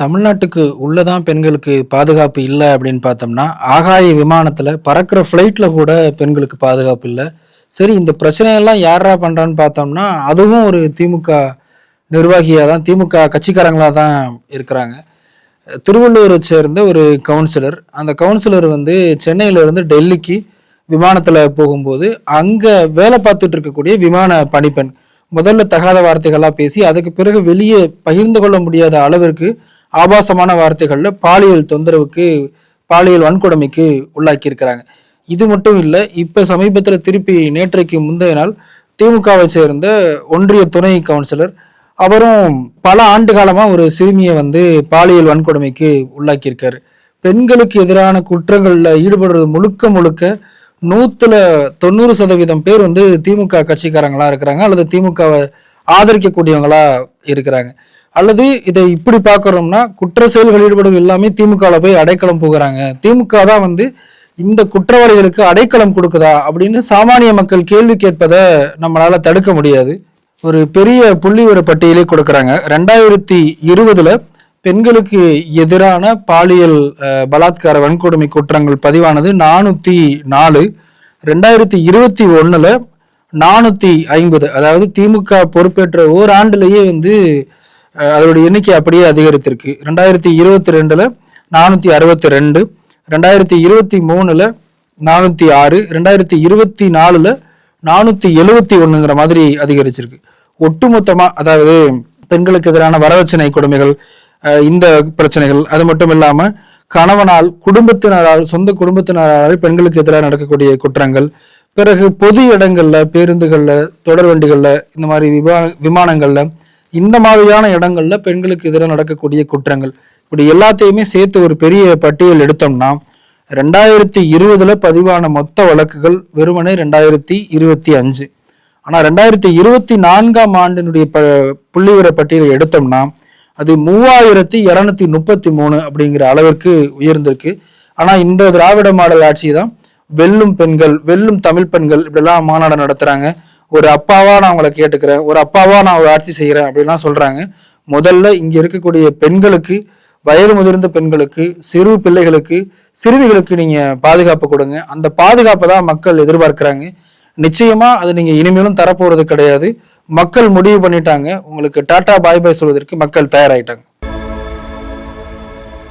தமிழ்நாட்டுக்கு உள்ளதான் பெண்களுக்கு பாதுகாப்பு இல்லை அப்படின்னு பார்த்தோம்னா, ஆகாய விமானத்துல பறக்கிற ஃப்ளைட்ல கூட பெண்களுக்கு பாதுகாப்பு இல்லை. சரி, இந்த பிரச்சனையெல்லாம் யாரா பண்றான்னு பார்த்தோம்னா, அதுவும் ஒரு திமுக நிர்வாகியா தான், திமுக கட்சிக்காரங்களா தான் இருக்கிறாங்க. திருவள்ளூரை சேர்ந்த ஒரு கவுன்சிலர். அந்த கவுன்சிலர் வந்து சென்னையில இருந்து டெல்லிக்கு விமானத்துல போகும்போது, அங்க வேலை பார்த்துட்டு இருக்கக்கூடிய விமான பணிப்பெண் முதல்ல தகாத வார்த்தைகளா பேசி, அதுக்கு பிறகு வெளியே பகிர்ந்து கொள்ள முடியாத அளவிற்கு ஆபாசமான வார்த்தைகள்ல பாலியல் தொந்தரவுக்கு, பாலியல் வன்கொடுமைக்கு உள்ளாக்கி இருக்கிறாங்க. இது மட்டும் இல்லை, இப்ப சமீபத்தில் திருப்பி நேற்றைக்கு முந்தைய நாள் திமுகவை சேர்ந்த ஒன்றிய துணை கவுன்சிலர் அவரும் பல ஆண்டு காலமா ஒரு சிறுமியை வந்து பாலியல் வன்கொடுமைக்கு உள்ளாக்கியிருக்காரு. பெண்களுக்கு எதிரான குற்றங்கள்ல ஈடுபடுறது முழுக்க முழுக்க 190% பேர் வந்து திமுக கட்சிக்காரங்களா இருக்கிறாங்க, அல்லது திமுகவை ஆதரிக்கக்கூடியவங்களா இருக்கிறாங்க. அல்லது இதை இப்படி பார்க்கறோம்னா, குற்ற செயல்கள் ஈடுபடும் எல்லாமே திமுகவில் போய் அடைக்கலம் போகிறாங்க, திமுக தான் வந்து இந்த குற்றவாளிகளுக்கு அடைக்கலம் கொடுக்குதா அப்படின்னு சாமானிய மக்கள் கேள்வி கேட்பதை நம்மளால தடுக்க முடியாது. ஒரு பெரிய புள்ளி ஒரு பட்டியலே கொடுக்குறாங்க. 2020 பெண்களுக்கு எதிரான பாலியல் பலாத்கார வன்கொடுமை குற்றங்கள் பதிவானது 404. 2021 450. அதாவது திமுக பொறுப்பேற்ற ஓராண்டுலேயே வந்து அதோடைய எண்ணிக்கை அப்படியே அதிகரித்திருக்கு. 2022 462, 2023 406, 2024 471ங்கிற மாதிரி அதிகரிச்சிருக்கு. ஒட்டுமொத்தமா அதாவது பெண்களுக்கு எதிரான வரதட்சணை கொடுமைகள், இந்த பிரச்சனைகள், அது மட்டும் இல்லாம கணவனால், குடும்பத்தினரால், சொந்த குடும்பத்தினரால் பெண்களுக்கு எதிராக நடக்கக்கூடிய குற்றங்கள், பிறகு பொது இடங்கள்ல, பேருந்துகள்ல, தொடர் வண்டிகள்ல, இந்த மாதிரி விமானங்கள்ல, இந்த மாதிரியான இடங்கள்ல பெண்களுக்கு எதிராக நடக்கக்கூடிய குற்றங்கள், இப்படி எல்லாத்தையுமே சேர்த்து ஒரு பெரிய பட்டியல் எடுத்தோம்னா 2020 பதிவான மொத்த வழக்குகள் வெறுமனே 2025. ஆனா 2024 ஆண்டினுடைய புள்ளிவிவர பட்டியலை எடுத்தோம்னா அது 3233 அப்படிங்கிற அளவிற்கு உயர்ந்திருக்கு. ஆனா இந்த திராவிட மாடல் ஆட்சி தான் வெல்லும் பெண்கள், வெல்லும் தமிழ் பெண்கள் இப்படிலாம் மாநாடு நடத்துறாங்க. ஒரு அப்பாவா நான் அவங்களை கேட்டுக்கிறேன், ஒரு அப்பாவா நான் ஒரு ஆட்சி செய்யறேன் அப்படின்லாம் சொல்றாங்க. முதல்ல இங்க இருக்கக்கூடிய பெண்களுக்கு, வயது முதிர்ந்த பெண்களுக்கு, சிறு பிள்ளைகளுக்கு, சிறுமிகளுக்கு நீங்க பாதுகாப்பு கொடுங்க. அந்த பாதுகாப்பை தான் மக்கள் எதிர்பார்க்கிறாங்க. நிச்சயமா அது நீங்க இனிமேலும் தரப்போறது கிடையாது. மக்கள் முடிவு பண்ணிட்டாங்க. உங்களுக்கு டாடா பாய் பாய் சொல்வதற்கு மக்கள் தயாராயிட்டாங்க.